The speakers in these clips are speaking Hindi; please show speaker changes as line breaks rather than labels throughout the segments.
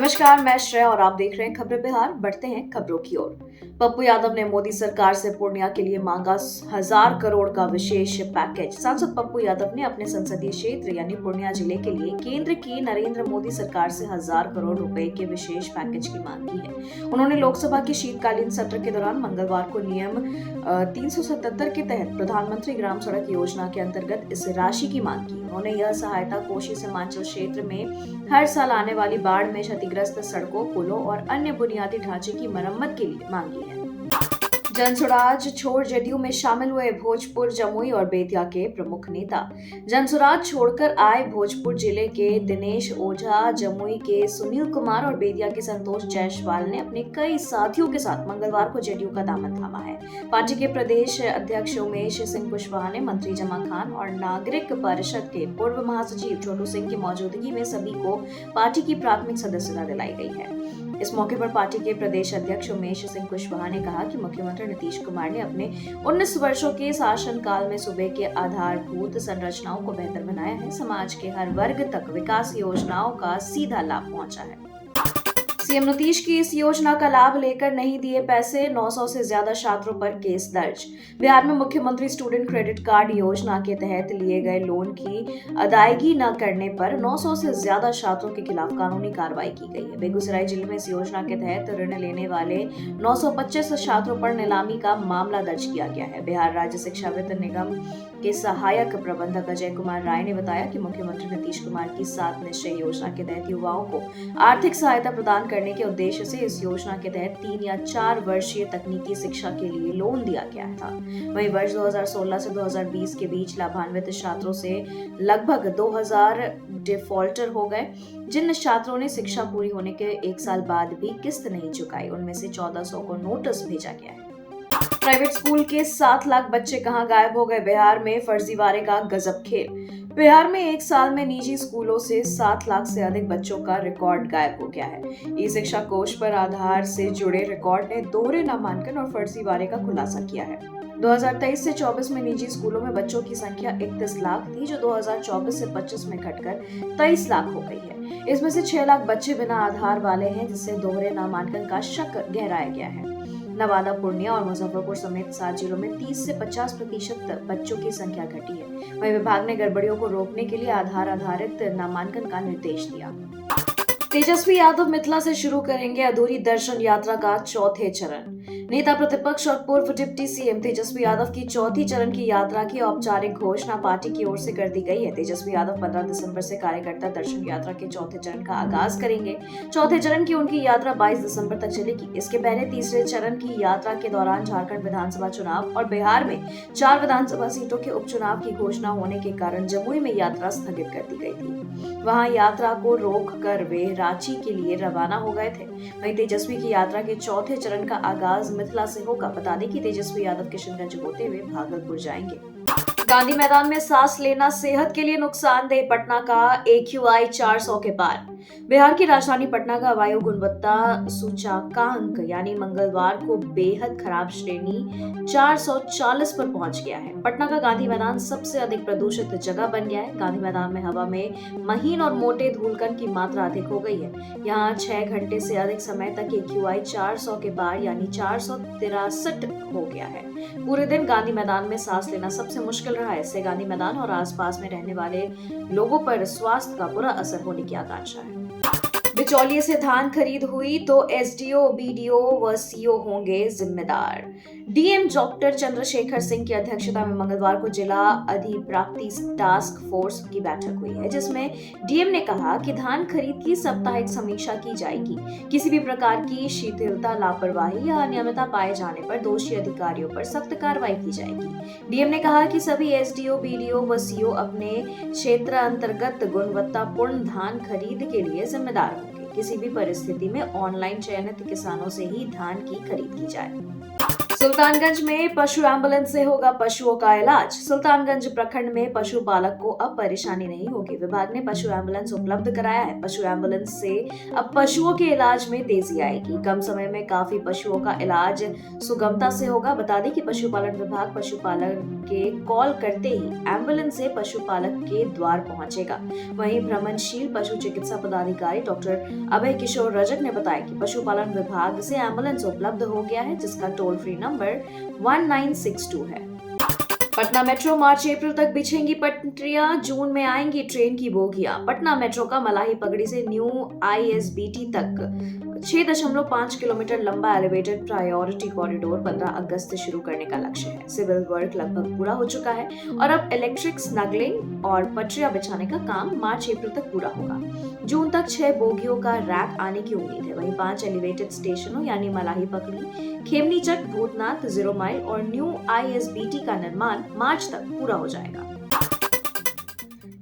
नमस्कार, मैं श्रेया और आप देख रहे हैं खबरें बिहार। बढ़ते हैं खबरों की ओर। पप्पू यादव ने मोदी सरकार से पूर्णिया के लिए मांगा 1,000 करोड़ का विशेष पैकेज। सांसद पप्पू यादव ने अपने संसदीय क्षेत्र यानी पूर्णिया जिले के लिए केंद्र की नरेंद्र मोदी सरकार से 1,000 करोड़ रुपए के विशेष पैकेज की मांग की है। उन्होंने लोकसभा के शीतकालीन सत्र के दौरान मंगलवार को नियम 377 के तहत प्रधानमंत्री ग्राम सड़क योजना के अंतर्गत इस राशि की मांग की। उन्होंने यह सहायता कोशी सीमांचल क्षेत्र में हर साल आने वाली बाढ़ में क्षतिग्रस्त सड़कों, पुलों और अन्य बुनियादी ढांचे की मरम्मत के लिए मांगी है। जनसुराज छोड़ जदयू में शामिल हुए भोजपुर, जमुई और बेतिया के प्रमुख नेता। जनसुराज छोड़कर आए भोजपुर जिले के दिनेश ओझा, जमुई के सुनील कुमार और बेतिया के संतोष जायसवाल ने अपने कई साथियों के साथ मंगलवार को जदयू का दामन थामा है। पार्टी के प्रदेश अध्यक्ष उमेश सिंह कुशवाहा ने मंत्री जमा खान और नागरिक परिषद के पूर्व महासचिव छोटू सिंह की मौजूदगी में सभी को पार्टी की प्राथमिक सदस्यता दिलाई गई है। इस मौके पर पार्टी के प्रदेश अध्यक्ष उमेश सिंह कुशवाहा ने कहा कि मुख्यमंत्री नीतीश कुमार ने अपने 19 वर्षों के शासनकाल में सूबे के आधारभूत संरचनाओं को बेहतर बनाया है। समाज के हर वर्ग तक विकास योजनाओं का सीधा लाभ पहुंचा है। सीएम नीतीश की इस योजना का लाभ लेकर नहीं दिए पैसे, 900 से ज्यादा छात्रों पर केस दर्ज। बिहार में मुख्यमंत्री स्टूडेंट क्रेडिट कार्ड योजना के तहत लिए गए लोन की अदायगी न करने पर 900 से ज्यादा छात्रों के खिलाफ कानूनी कार्रवाई की गई है। बेगूसराय जिले में इस योजना के तहत ऋण लेने वाले 925 छात्रों पर नीलामी का मामला दर्ज किया गया है। बिहार राज्य शिक्षा वित्त निगम के सहायक प्रबंधक अजय कुमार राय ने बताया कि मुख्यमंत्री नीतीश कुमार की 7 निश्चय योजना के तहत युवाओं को आर्थिक सहायता प्रदान करने के उद्देश्य से इस योजना के तहत 3 या 4 वर्षीय तकनीकी शिक्षा के लिए लोन दिया गया था। वहीं वर्ष 2016 से 2020 के बीच लाभान्वित छात्रों से लगभग 2,000 डिफॉल्टर हो गए। जिन छात्रों ने शिक्षा पूरी होने के 1 साल बाद भी किस्त नहीं चुकाई, उनमें से 1,400 को नोटिस भेजा गया है। प्राइवेट स्कूल के 7 लाख बच्चे कहां गायब हो गए? बिहार में फर्जीवाड़े का गजब खेल। बिहार में 1 साल में निजी स्कूलों से 7 लाख से अधिक बच्चों का रिकॉर्ड गायब हो गया है। ई शिक्षा कोष पर आधार से जुड़े रिकॉर्ड ने दोहरे नामांकन और फर्जीवाड़े का खुलासा किया है। 2023 से 24 में निजी स्कूलों में बच्चों की संख्या 31 लाख थी, जो 2024 से 25 में घटकर 23 लाख हो गई है। इसमें से 6 लाख बच्चे बिना आधार वाले हैं, जिससे दोहरे नामांकन का शक गहराया गया है। नवादा, पूर्णिया और मुजफ्फरपुर समेत 7 जिलों में 30 से 50% बच्चों की संख्या घटी है। वहीं विभाग ने गड़बड़ियों को रोकने के लिए आधार आधारित नामांकन का निर्देश दिया। तेजस्वी यादव मिथिला से शुरू करेंगे अधूरी दर्शन यात्रा का चौथे चरण। नेता प्रतिपक्ष और पूर्व डिप्टी सीएम तेजस्वी यादव की चौथी चरण की यात्रा की औपचारिक घोषणा पार्टी की ओर से कर दी गई है। तेजस्वी यादव 15 दिसंबर से कार्यकर्ता दर्शन यात्रा के चौथे चरण का आगाज करेंगे। चौथे चरण की उनकी यात्रा 22 दिसंबर तक चलेगी। इसके पहले तीसरे चरण की यात्रा के दौरान झारखंड विधानसभा चुनाव और बिहार में 4 विधानसभा सीटों के उपचुनाव की घोषणा होने के कारण जमुई में यात्रा स्थगित कर दी गई थी। वहां यात्रा को रोक कर वे रांची के लिए रवाना हो गए थे। वहीं तेजस्वी की यात्रा के चौथे चरण का आगाज मिथिला से होगा। बता दें कि तेजस्वी यादव किशनगंज होते हुए भागलपुर जाएंगे। गांधी मैदान में सांस लेना सेहत के लिए नुकसानदेह, पटना का AQI 400 के पार। बिहार की राजधानी पटना का वायु गुणवत्ता सूचकांक यानी मंगलवार को बेहद खराब श्रेणी 440 पर पहुंच गया है। पटना का गांधी मैदान सबसे अधिक प्रदूषित जगह बन गया है। गांधी मैदान में हवा में महीन और मोटे धूलकण की मात्रा अधिक हो गई है। यहाँ 6 घंटे से अधिक समय तक AQI 400 के पार यानी 463 हो गया है। पूरे दिन गांधी मैदान में सांस लेना सबसे मुश्किल रहा है। इससे गांधी मैदान और आसपास में रहने वाले लोगों पर स्वास्थ्य का बुरा असर होने की आशंका है। बिचौलिए से धान खरीद हुई तो एसडीओ, बीडीओ व सीओ होंगे जिम्मेदार। डीएम डॉक्टर चंद्रशेखर सिंह की अध्यक्षता में मंगलवार को जिला अधिप्राप्ति टास्क फोर्स की बैठक हुई है, जिसमें डीएम ने कहा कि धान खरीद की साप्ताहिक समीक्षा की जाएगी। किसी भी प्रकार की शिथिलता, लापरवाही या अनियमितता पाए जाने पर दोषी अधिकारियों पर सख्त कार्रवाई की जाएगी। डीएम ने कहा कि सभी एसडीओ, बीडीओ व सीओ अपने क्षेत्र अंतर्गत गुणवत्तापूर्ण धान खरीद के लिए जिम्मेदार होंगे। किसी भी परिस्थिति में ऑनलाइन चयनित किसानों से ही धान की खरीद की जाए। सुल्तानगंज में पशु एम्बुलेंस से होगा पशुओं का इलाज। सुल्तानगंज प्रखंड में पशुपालक को अब परेशानी नहीं होगी। विभाग ने पशु एम्बुलेंस उपलब्ध कराया है। पशु एम्बुलेंस से अब पशुओं के इलाज में तेजी आएगी। कम समय में काफी पशुओं का इलाज सुगमता से होगा। बता दें कि पशुपालन विभाग पशुपालक के कॉल करते ही एम्बुलेंस से पशुपालक के द्वार पहुंचेगा। वहीं भ्रमणशील पशु चिकित्सा पदाधिकारी डॉक्टर अभय किशोर रजक ने बताया कि पशुपालन विभाग से एम्बुलेंस उपलब्ध हो गया है, जिसका टोल फ्री नंबर 1962 है। पटना मेट्रो मार्च अप्रैल तक बिछेंगी पटरियां, जून में आएंगी ट्रेन की बोगियां। पटना मेट्रो का मलाही पगड़ी से न्यू ISBT तक 6.5 किलोमीटर लंबा एलिवेटेड प्रायोरिटी कॉरिडोर 15 अगस्त से शुरू करने का लक्ष्य है। सिविल वर्क लगभग पूरा हो चुका है और अब इलेक्ट्रिक स्नगलिंग और पटरियां बिछाने का काम मार्च अप्रैल तक पूरा होगा। जून तक 6 बोगियों का रैक आने की उम्मीद है। वहीं 5 एलिवेटेड स्टेशनों यानी मलाही पगड़ी, खेमनीचक, भूतनाथ, 0 माइल और न्यू ISBT का निर्माण मार्च तक पूरा हो जाएगा।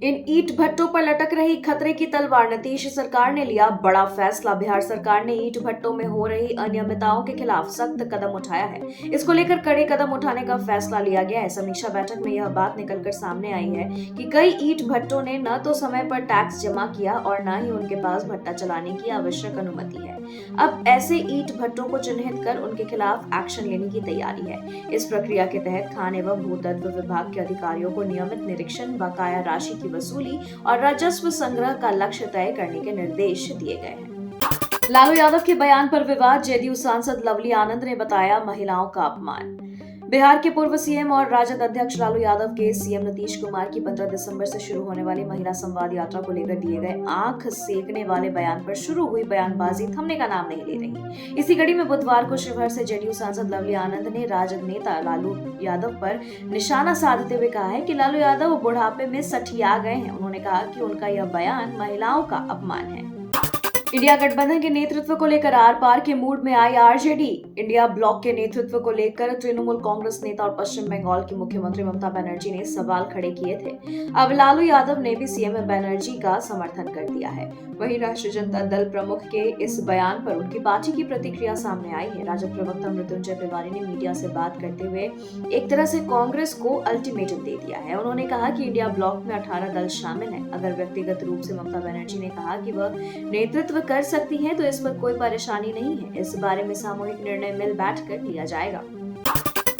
इन ईंट भट्टों पर लटक रही खतरे की तलवार, नीतीश सरकार ने लिया बड़ा फैसला। बिहार सरकार ने ईंट भट्टों में हो रही अनियमितताओं के खिलाफ सख्त कदम उठाया है। इसको लेकर कड़े कदम उठाने का फैसला लिया गया है। समीक्षा बैठक में यह बात निकलकर सामने आई है कि कई ईंट भट्टों ने न तो समय पर टैक्स जमा किया और न ही उनके पास भट्टा चलाने की आवश्यक अनुमति है। अब ऐसे ईंट भट्टों को चिन्हित कर उनके खिलाफ एक्शन लेने की तैयारी है। इस प्रक्रिया के तहत खान एवं भूतत्व विभाग के अधिकारियों को नियमित निरीक्षण, बकाया राशि की वसूली और राजस्व संग्रह का लक्ष्य तय करने के निर्देश दिए गए हैं। लालू यादव के बयान पर विवाद, जदयू सांसद लवली आनंद ने बताया महिलाओं का अपमान। बिहार के पूर्व सीएम और राजद अध्यक्ष लालू यादव के सीएम नीतीश कुमार की 15 दिसंबर से शुरू होने वाली महिला संवाद यात्रा को लेकर दिए गए आंख सेकने वाले बयान पर शुरू हुई बयानबाजी थमने का नाम नहीं ले रही। इसी कड़ी में बुधवार को शिवहर से जदयू सांसद लवली आनंद ने राजद नेता लालू यादव पर निशाना साधते हुए कहा है कि लालू यादव बुढ़ापे में सठिया गए हैं। उन्होंने कहा कि उनका यह बयान महिलाओं का अपमान है। इंडिया गठबंधन के नेतृत्व को लेकर आर पार के मूड में आई आरजेडी। इंडिया ब्लॉक के नेतृत्व को लेकर तृणमूल कांग्रेस नेता और पश्चिम बंगाल की मुख्यमंत्री ममता बनर्जी ने सवाल खड़े किए थे। अब लालू यादव ने भी सीएम बनर्जी का समर्थन कर दिया है। वहीं राष्ट्रीय जनता दल प्रमुख के इस बयान पर उनकी पार्टी की प्रतिक्रिया सामने आई है। राजद प्रवक्ता मृत्युंजय तिवारी ने मीडिया से बात करते हुए एक तरह से कांग्रेस को अल्टीमेटम दे दिया है। उन्होंने कहा कि इंडिया ब्लॉक में 18 दल शामिल हैं। अगर व्यक्तिगत रूप से ममता बनर्जी ने कहा कि वह नेतृत्व कर सकती हैं तो इस पर कोई परेशानी नहीं है। इस बारे में सामूहिक निर्णय मिल बैठ कर लिया जाएगा।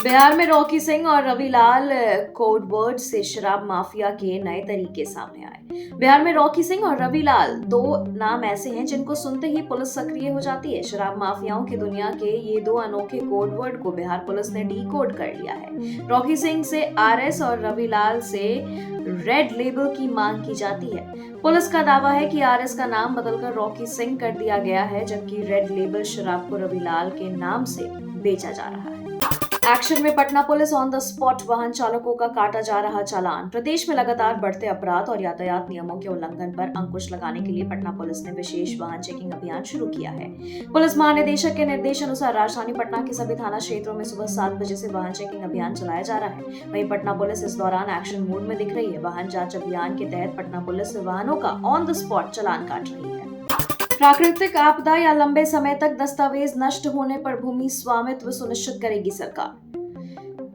बिहार में रॉकी सिंह और रविलाल कोडवर्ड से शराब माफिया के नए तरीके सामने आए। बिहार में रॉकी सिंह और रविलाल दो नाम ऐसे हैं जिनको सुनते ही पुलिस सक्रिय हो जाती है। शराब माफियाओं की दुनिया के ये दो अनोखे कोडवर्ड को बिहार पुलिस ने डीकोड कर लिया है। रॉकी सिंह से RS और रविलाल से रेड लेबल की मांग की जाती है। पुलिस का दावा है कि RS का नाम बदलकर रॉकी सिंह कर दिया गया है, जबकि रेड लेबल शराब को रविलाल के नाम से बेचा जा रहा है। एक्शन में Patna police, on the spot वाहन चालकों का काटा जा रहा चालान। प्रदेश में लगातार बढ़ते अपराध और यातायात नियमों के उल्लंघन पर अंकुश लगाने के लिए पटना पुलिस ने विशेष वाहन चेकिंग अभियान शुरू किया है। पुलिस महानिदेशक के निर्देशानुसार राजधानी पटना के सभी थाना क्षेत्रों में सुबह 7 बजे से वाहन चेकिंग अभियान चलाया जा रहा है। वहीं पटना पुलिस इस दौरान एक्शन मोड में दिख रही है। वाहन जांच अभियान के तहत पटना पुलिस वाहनों का ऑन द स्पॉट चालान काट रही है। प्राकृतिक आपदा या लंबे समय तक दस्तावेज नष्ट होने पर भूमि स्वामित्व सुनिश्चित करेगी सरकार।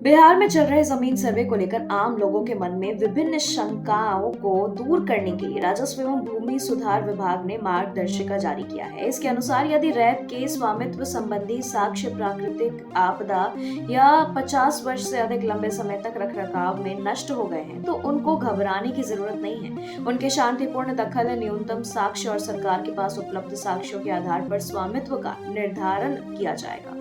बिहार में चल रहे जमीन सर्वे को लेकर आम लोगों के मन में विभिन्न शंकाओं को दूर करने के लिए राजस्व एवं भूमि सुधार विभाग ने मार्गदर्शिका जारी किया है। इसके अनुसार यदि रैत के स्वामित्व संबंधी साक्ष्य प्राकृतिक आपदा या 50 वर्ष से अधिक लंबे समय तक रखरखाव में नष्ट हो गए हैं तो उनको घबराने की जरूरत नहीं है। उनके शांतिपूर्ण दखल, न्यूनतम साक्ष्य और सरकार के पास उपलब्ध साक्ष्यों के आधार पर स्वामित्व का निर्धारण किया जाएगा।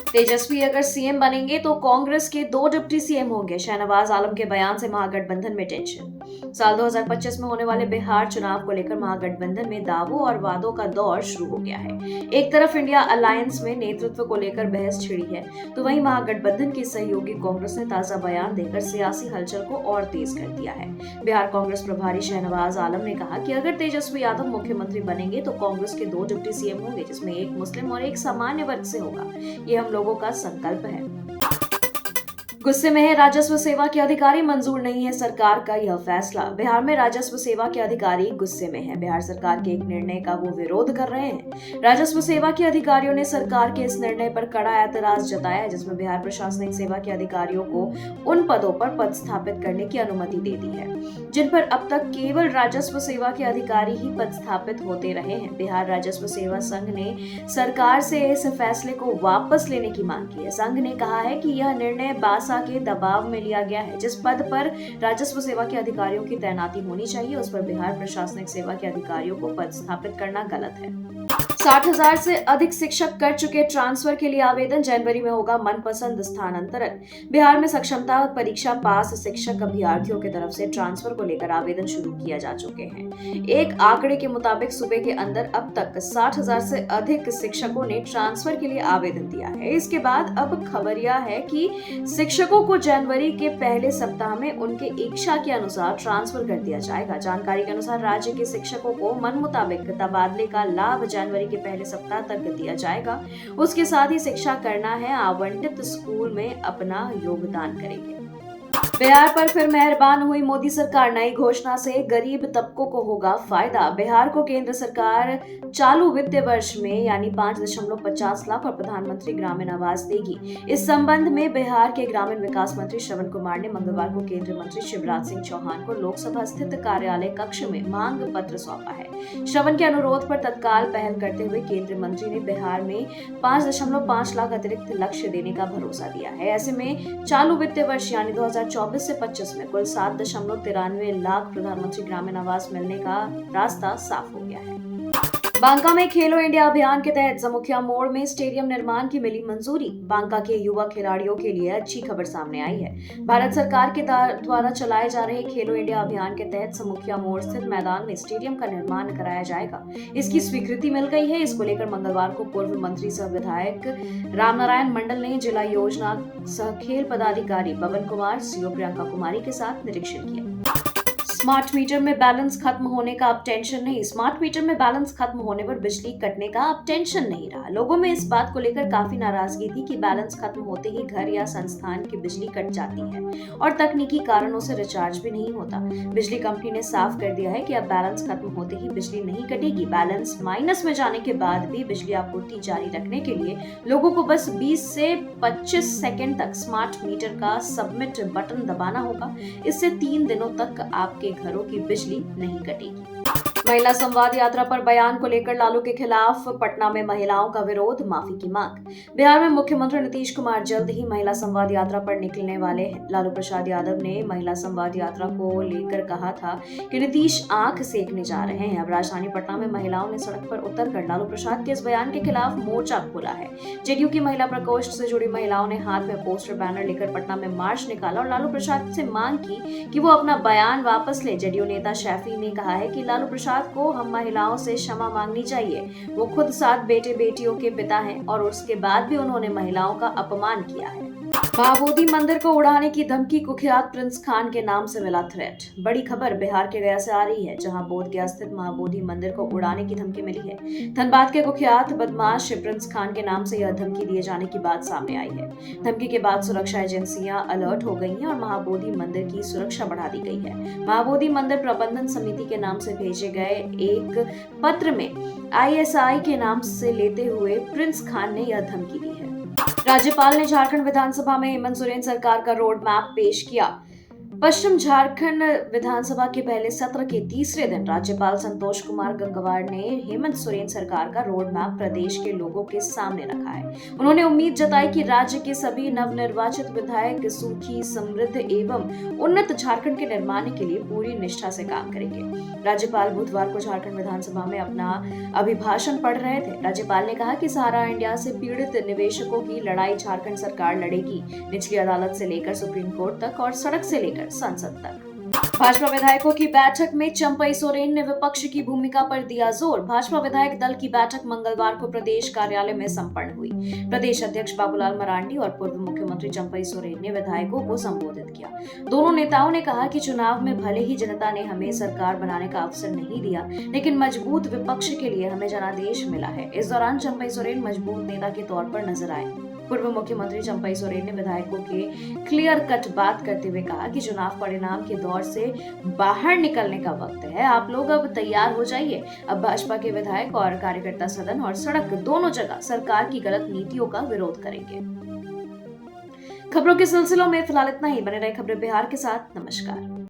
तेजस्वी अगर सीएम बनेंगे तो कांग्रेस के 2 डिप्टी सीएम होंगे। शहनवाज आलम के बयान से महागठबंधन में टेंशन। साल 2025 में होने वाले बिहार चुनाव को लेकर महागठबंधन में दावों और वादों का दौर शुरू हो गया है। एक तरफ इंडिया अलायंस में नेतृत्व को लेकर बहस छिड़ी है, तो वहीं महागठबंधन की सहयोगी कांग्रेस ने ताजा बयान देकर सियासी हलचल को और तेज कर दिया है। बिहार कांग्रेस प्रभारी शहनवाज आलम ने कहा कि अगर तेजस्वी यादव मुख्यमंत्री बनेंगे तो कांग्रेस के 2 डिप्टी सीएम होंगे, जिसमें एक मुस्लिम और एक सामान्य वर्ग से होगा। ये हम लोगों का संकल्प है। गुस्से में है राजस्व सेवा के अधिकारी, मंजूर नहीं है सरकार का यह फैसला। बिहार में राजस्व सेवा के अधिकारी गुस्से में हैं। बिहार सरकार के एक निर्णय का वो विरोध कर रहे हैं। राजस्व सेवा के अधिकारियों ने सरकार के इस निर्णय पर कड़ा ऐतराज जताया है, जिसमें बिहार प्रशासनिक सेवा के अधिकारियों को उन पदों पर पदस्थापित करने की अनुमति दे दी है जिन पर अब तक केवल राजस्व सेवा के अधिकारी ही पदस्थापित होते रहे हैं। बिहार राजस्व सेवा संघ ने सरकार से इस फैसले को वापस लेने की मांग की है। संघ ने कहा है कि यह निर्णय बासा के दबाव में लिया गया है। जिस पद पर राजस्व सेवा के अधिकारियों की तैनाती होनी चाहिए, उस पर बिहार प्रशासनिक सेवा के अधिकारियों को पदस्थापित करना गलत है। 60,000 से अधिक शिक्षक कर चुके ट्रांसफर के लिए आवेदन, जनवरी में होगा मनपसंद स्थानांतरण। बिहार में सक्षमता परीक्षा पास शिक्षक अभ्यर्थियों की तरफ से ट्रांसफर को लेकर आवेदन शुरू किया जा चुके हैं। एक आंकड़े के मुताबिक सूबे के अंदर अब तक 60,000 से अधिक शिक्षकों ने ट्रांसफर के लिए आवेदन दिया है। इसके बाद अब खबर यह है कि शिक्षकों को जनवरी के पहले सप्ताह में उनके इच्छा के अनुसार ट्रांसफर कर दिया जाएगा। जानकारी के अनुसार राज्य के शिक्षकों को मन मुताबिक तबादले का लाभ जनवरी के पहले सप्ताह तक दिया जाएगा। उसके साथ ही शिक्षा करना है, आवंटित स्कूल में अपना योगदान करेंगे। बिहार पर फिर मेहरबान हुई मोदी सरकार, नई घोषणा से गरीब तबकों को होगा फायदा। बिहार को केंद्र सरकार चालू वित्तीय वर्ष में यानी 5.50 लाख और प्रधानमंत्री ग्रामीण आवास देगी। इस संबंध में बिहार के ग्रामीण विकास मंत्री श्रवण कुमार ने मंगलवार को केंद्रीय मंत्री शिवराज सिंह चौहान को लोकसभा स्थित कार्यालय कक्ष में मांग पत्र सौंपा है। श्रवण के अनुरोध पर तत्काल पहल करते हुए केंद्रीय मंत्री ने बिहार में 5.5 लाख अतिरिक्त लक्ष्य देने का भरोसा दिया है। ऐसे में चालू वित्तीय वर्ष यानी 2024 से 25 में कुल 7.93 लाख प्रधानमंत्री ग्रामीण आवास मिलने का रास्ता साफ हो गया है। बांका में खेलो इंडिया अभियान के तहत जमुखिया मोड़ में स्टेडियम निर्माण की मिली मंजूरी। बांका के युवा खिलाड़ियों के लिए अच्छी खबर सामने आई है। भारत सरकार के द्वारा चलाए जा रहे खेलो इंडिया अभियान के तहत जमुखिया मोड़ स्थित मैदान में स्टेडियम का निर्माण कराया जाएगा। इसकी स्वीकृति मिल गई है। इसको लेकर मंगलवार को पूर्व मंत्री सह विधायक रामनारायण मंडल ने जिला योजना सह खेल पदाधिकारी पवन कुमार, सीओ प्रियंका कुमारी के साथ निरीक्षण किया। स्मार्ट मीटर में बैलेंस खत्म होने का अब टेंशन नहीं। स्मार्ट मीटर में बैलेंस खत्म होने पर बिजली कटने का अब टेंशन नहीं रहा। लोगों में इस बात को लेकर काफी नाराजगी थी कि बैलेंस खत्म होते ही घर या संस्थान की बिजली कट जाती है और तकनीकी कारणों से रिचार्ज भी नहीं होता। बिजली कंपनी ने साफ कर दिया है कि अब बैलेंस खत्म होते ही बिजली नहीं कटेगी। बैलेंस माइनस में जाने के बाद भी बिजली आपूर्ति जारी रखने के लिए लोगों को बस 20 से 25 सेकेंड तक स्मार्ट मीटर का सबमिट बटन दबाना होगा। इससे 3 दिनों तक आपके घरों की बिजली नहीं कटेगी। महिला संवाद यात्रा पर बयान को लेकर लालू के खिलाफ पटना में महिलाओं का विरोध, माफी की मांग। बिहार में मुख्यमंत्री नीतीश कुमार जल्द ही महिला संवाद यात्रा पर निकलने वाले हैं। लालू प्रसाद यादव ने महिला संवाद यात्रा को लेकर कहा था कि नीतीश आंख सेकने जा रहे हैं। अब राजधानी पटना में महिलाओं ने सड़क पर उतरकर लालू प्रसाद के इस बयान के खिलाफ मोर्चा खोला है। जेडीयू की महिला प्रकोष्ठ से जुड़ी महिलाओं ने हाथ में पोस्टर बैनर लेकर पटना में मार्च निकाला और लालू प्रसाद से मांग की कि वो अपना बयान वापस ले। जेडीयू नेता शैफी ने कहा है कि लालू प्रसाद को हम महिलाओं से क्षमा मांगनी चाहिए। वो खुद 7 बेटे बेटियों के पिता हैं और उसके बाद भी उन्होंने महिलाओं का अपमान किया है। महाबोधि मंदिर को उड़ाने की धमकी, कुख्यात प्रिंस खान के नाम से मिला थ्रेट। बड़ी खबर बिहार के गया से आ रही है, जहां बोधगया स्थित महाबोधि मंदिर को उड़ाने की धमकी मिली है। धनबाद के कुख्यात बदमाश प्रिंस खान के नाम से यह धमकी दिए जाने की बात सामने आई है। धमकी के बाद सुरक्षा एजेंसियां अलर्ट हो गई हैं और महाबोधि मंदिर की सुरक्षा बढ़ा दी गई है। महाबोधि मंदिर प्रबंधन समिति के नाम से भेजे गए एक पत्र में ISI के नाम से लेते हुए प्रिंस खान ने यह धमकी दी है। राज्यपाल ने झारखंड विधानसभा में हेमंत सोरेन सरकार का रोड मैप पेश किया। पश्चिम झारखंड विधानसभा के पहले सत्र के तीसरे दिन राज्यपाल संतोष कुमार गंगवार ने हेमंत सोरेन सरकार का रोड मैप प्रदेश के लोगों के सामने रखा है। उन्होंने उम्मीद जताई कि राज्य के सभी नवनिर्वाचित विधायक सुखी, समृद्ध एवं उन्नत झारखंड के निर्माण के लिए पूरी निष्ठा से काम करेंगे। राज्यपाल बुधवार को झारखंड विधानसभा में अपना अभिभाषण पढ़ रहे थे। राज्यपाल ने कहा कि सहारा इंडिया से पीड़ित निवेशकों की लड़ाई झारखंड सरकार लड़ेगी, निचली अदालत से लेकर सुप्रीम कोर्ट तक और सड़क से लेकर संसद तक। भाजपा विधायकों की बैठक में चंपई सोरेन ने विपक्ष की भूमिका पर दिया जोर। भाजपा विधायक दल की बैठक मंगलवार को प्रदेश कार्यालय में संपन्न हुई। प्रदेश अध्यक्ष बाबूलाल मरांडी और पूर्व मुख्यमंत्री चंपई सोरेन ने विधायकों को संबोधित किया। दोनों नेताओं ने कहा कि चुनाव में भले ही जनता ने हमें सरकार बनाने का अवसर नहीं दिया, लेकिन मजबूत विपक्ष के लिए हमें जनादेश मिला है। इस दौरान चंपई सोरेन मजबूत नेता के तौर पर नजर आए। पूर्व मुख्यमंत्री चंपई सोरेन ने विधायकों के क्लियर कट बात करते हुए कहा कि चुनाव परिणाम के दौर से बाहर निकलने का वक्त है। आप लोग अब तैयार हो जाइए। अब भाजपा के विधायक और कार्यकर्ता सदन और सड़क दोनों जगह सरकार की गलत नीतियों का विरोध करेंगे। खबरों के सिलसिलों में फिलहाल इतना ही। बने रहे खबरें बिहार के साथ। नमस्कार।